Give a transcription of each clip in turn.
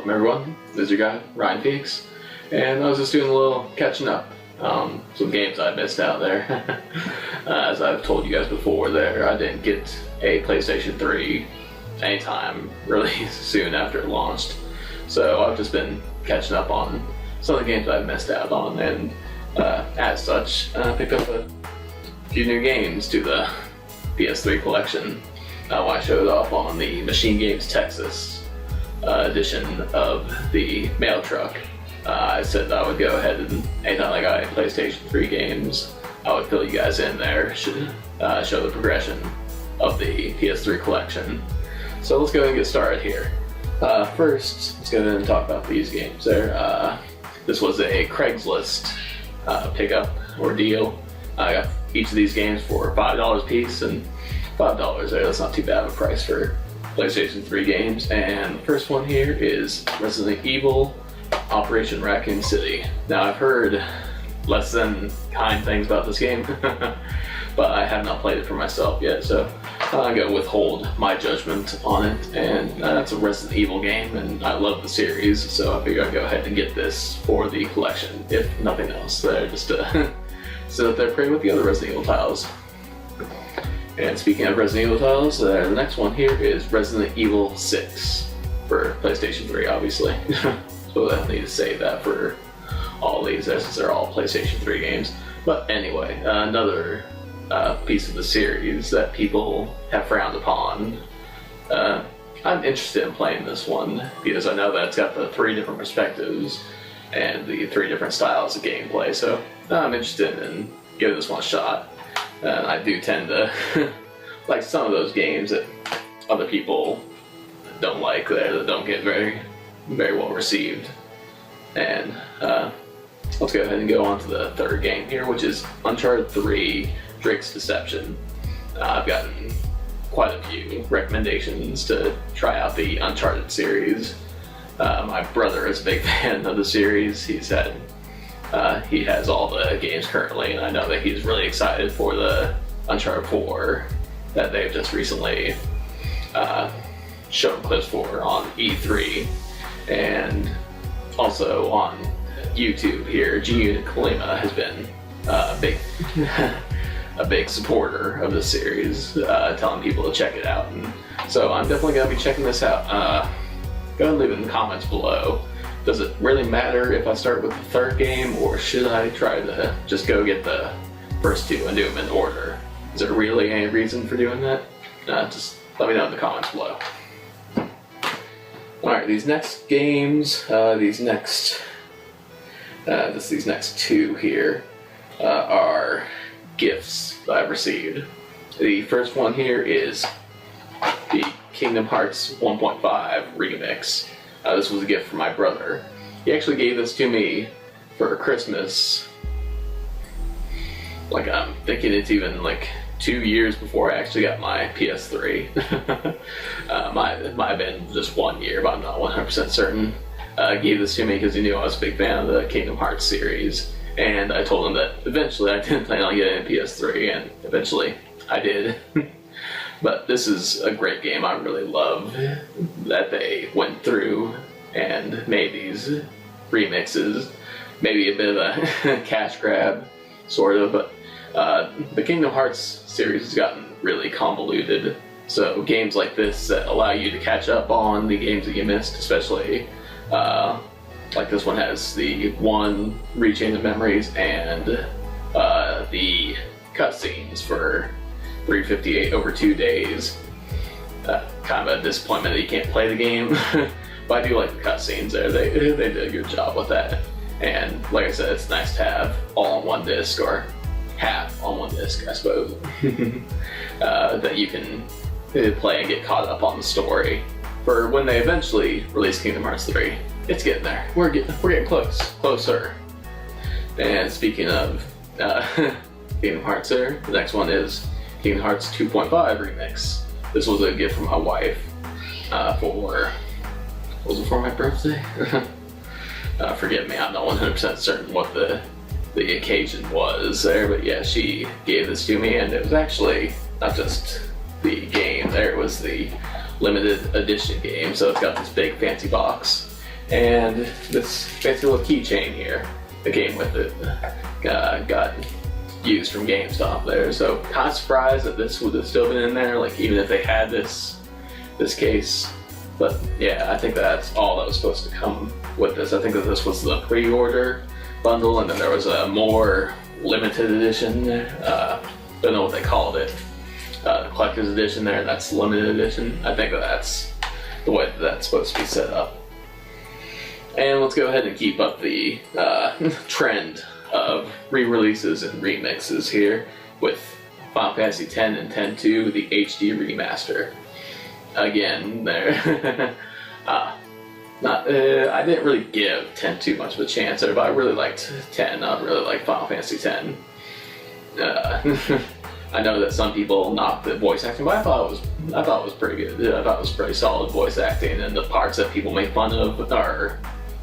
Welcome everyone, this is your guy, Ryan Peaks, and I was just doing a little catching up. Some games I missed out there. As I've told you guys before there, I didn't get a PlayStation 3 anytime really soon after it launched. So I've just been catching up on some of the games I've missed out on, and as such, picked up a few new games to the PS3 collection. When I showed off on the Machine Games Texas edition of the mail truck, I said I would go ahead and anytime I got any PlayStation 3 games, I would fill you guys in there, show the progression of the PS3 collection. So let's go ahead and get started here. First, let's go ahead and talk about these games there. This was a Craigslist pickup or deal. I got each of these games for $5 a piece, and $5 there, that's not too bad of a price for PlayStation 3 games. And the first one here is Resident Evil Operation Raccoon City. Now I've heard less than kind things about this game, but I have not played it for myself yet, so I'm going to withhold my judgment on it. And it's a Resident Evil game, and I love the series, so I figured I'd go ahead and get this for the collection, if nothing else. There, just to sit up there playing with the other Resident Evil titles. And speaking of Resident Evil titles, the next one here is Resident Evil 6 for PlayStation 3, obviously. So I don't need to say that for all these, since they're all PlayStation 3 games. But anyway, another piece of the series that people have frowned upon. I'm interested in playing this one because I know that it's got the 3 different perspectives and the 3 different styles of gameplay, so I'm interested in giving this one a shot. And I do tend to like some of those games that other people don't like, that don't get very well received. And let's go ahead and go on to the third game here, which is Uncharted 3 Drake's Deception. I've gotten quite a few recommendations to try out the Uncharted series. My brother is a big fan of the series. He has all the games currently, and I know that he's really excited for the Uncharted 4 that they've just recently shown clips for on E3. And also on YouTube here, G-Unit Kalima has been a big supporter of the series, telling people to check it out. And so I'm definitely going to be checking this out. Go ahead and leave it in the comments below. Does it really matter if I start with the third game, or should I try to just go get the first 2 and do them in order? Is there really any reason for doing that? Just let me know in the comments below. Alright, these next games, these next 2 here are gifts that I've received. The first one here is the Kingdom Hearts 1.5 remix. This was a gift from my brother. He actually gave this to me for Christmas. Like, I'm thinking it's even like 2 years before I actually got my PS3. It might have been just 1 year, but I'm not 100% certain. Gave this to me because he knew I was a big fan of the Kingdom Hearts series. And I told him that eventually I didn't plan on getting a PS3, and eventually I did. But this is a great game. I really love that they went through and made these remixes. Maybe a bit of a cash grab, sort of, but the Kingdom Hearts series has gotten really convoluted. So games like this that allow you to catch up on the games that you missed, especially like this one has the 1 Rechain of Memories and the cutscenes for 358 over 2 days. Kind of a disappointment that you can't play the game, but I do like the cutscenes there. They did a good job with that. And like I said, it's nice to have all on one disc, or half on one disc, I suppose, that you can play and get caught up on the story for when they eventually release Kingdom Hearts 3. It's getting there. We're getting closer. And speaking of Kingdom Hearts there, the next one is Kingdom Hearts 2.5 remix. This was a gift from my wife was it for my birthday? Forgive me, I'm not 100% certain what the occasion was there, but yeah, she gave this to me, and it was actually not just the game there, it was the limited edition game, so it's got this big fancy box. And this fancy little keychain here that came with it got used from GameStop there. So kind of surprised that this would have still been in there, like even if they had this case. But yeah, I think that's all that was supposed to come with this. I think that this was the pre-order bundle, and then there was a more limited edition. Don't know what they called it. The collector's edition there, and that's limited edition. I think that's the way that's supposed to be set up. And let's go ahead and keep up the trend of re-releases and remixes here with Final Fantasy X and X-2, the HD remaster. Again, there. I didn't really give 10 too much of a chance there, but I really liked 10. I really liked Final Fantasy X. I know that some people knock the voice acting, but I thought it was pretty good. I thought it was pretty solid voice acting, and the parts that people make fun of are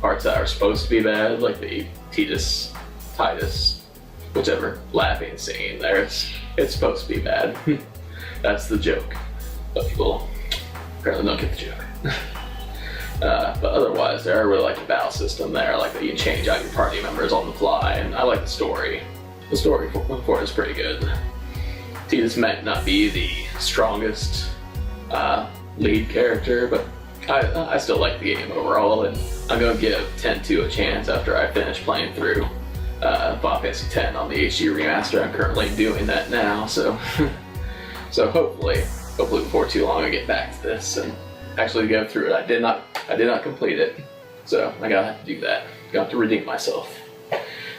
parts that are supposed to be bad, like the Titus, whichever laughing scene there. It's supposed to be bad. That's the joke, but people apparently don't get the joke. But otherwise, I really like the battle system there. I like that you can change out your party members on the fly, and I like the story. The story for it is pretty good. Titus might not be the strongest lead character, but I still like the game overall, and I'm going to give X-2 a chance after I finish playing through Final Fantasy X on the HD remaster. I'm currently doing that now, so so hopefully before too long I get back to this and actually go through it. I did not complete it, so I gotta have to do that. Got to redeem myself.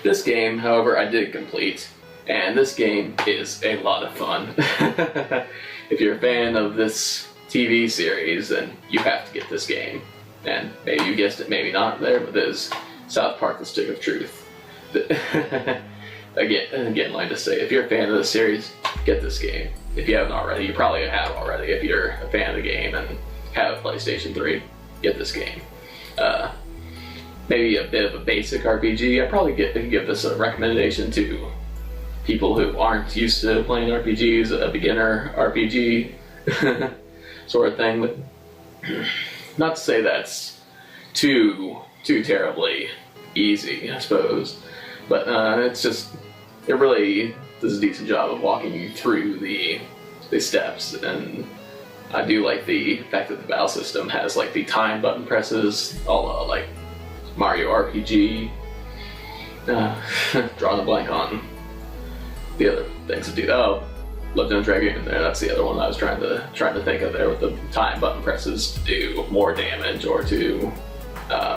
This game, however, I did complete, and this game is a lot of fun. If you're a fan of this TV series, then you have to get this game. And maybe you guessed it, maybe not there, but there's South Park: The Stick of Truth. Again, like to say, if you're a fan of the series, get this game. If you haven't already, you probably have already. If you're a fan of the game and have a PlayStation 3, get this game. Maybe a bit of a basic RPG. I probably give this a recommendation to people who aren't used to playing RPGs, a beginner RPG sort of thing. But not to say that's too terribly easy, I suppose. But it really does a decent job of walking you through the steps, and I do like the fact that the battle system has like the time button presses, all like Mario RPG. Drawing a blank on the other things to do. Oh, Legend Dragon there. That's the other one I was trying to think of there, with the time button presses to do more damage or to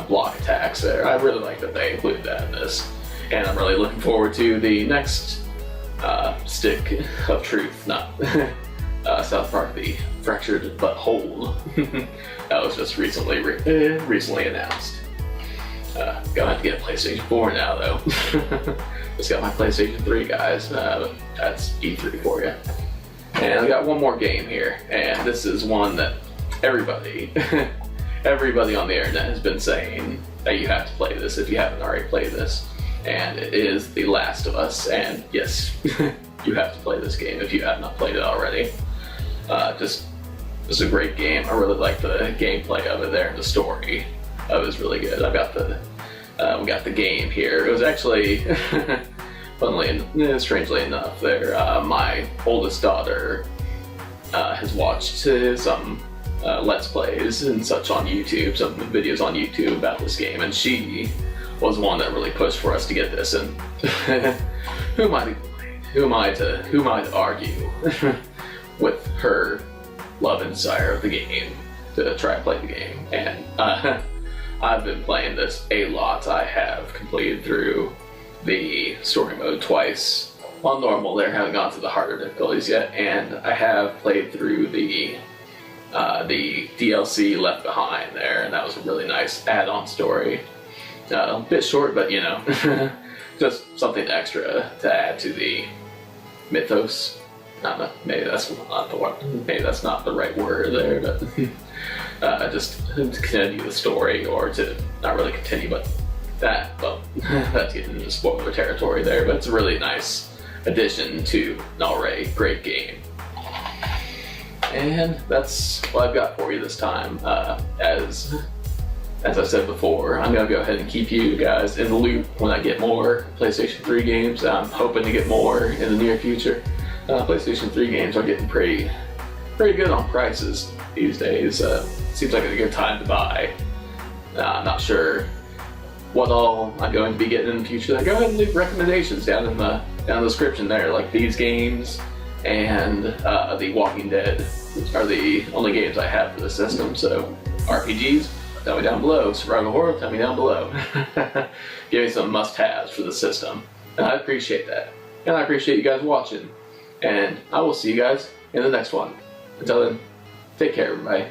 block attacks there. I really like that they included that in this, and I'm really looking forward to the next Stick of Truth, not South Park: The Fractured But Whole. That was just recently announced. Gonna have to get a PlayStation 4 now, though. Just got my PlayStation 3, guys. That's E3 for you. And I got one more game here, and this is one that everybody on the internet has been saying that you have to play this if you haven't already played this. And it is The Last of Us, and yes, you have to play this game if you have not played it already. Just a great game. I really like the gameplay of it there, and the story of it is really good. We got the game here. It was actually, strangely enough, my oldest daughter has watched some Let's Plays and such on YouTube, some videos on YouTube about this game, and she was one that really pushed for us to get this. And who am I to argue with her love and desire of the game to try to play the game? And I've been playing this a lot. I have completed through the story mode twice on normal there, haven't gone to the harder difficulties yet, and I have played through the DLC Left Behind there, and that was a really nice add-on story. A bit short, but you know, just something extra to add to the mythos. Maybe that's not the right word there, but just to continue the story, or to not really continue, but that's getting into spoiler territory there. But it's a really nice addition to an already great game. And that's what I've got for you this time. As as I said before, I'm going to go ahead and keep you guys in the loop when I get more PlayStation 3 games. I'm hoping to get more in the near future. PlayStation 3 games are getting pretty good on prices these days. Seems like a good time to buy. I'm not sure what all I'm going to be getting in the future. Go ahead and leave recommendations down in the description there, like these games and The Walking Dead are the only games I have for the system. So RPGs, tell me down below. Survival horror, tell me down below. Give me some must-haves for the system. And I appreciate that. And I appreciate you guys watching. And I will see you guys in the next one. Until then, take care, everybody.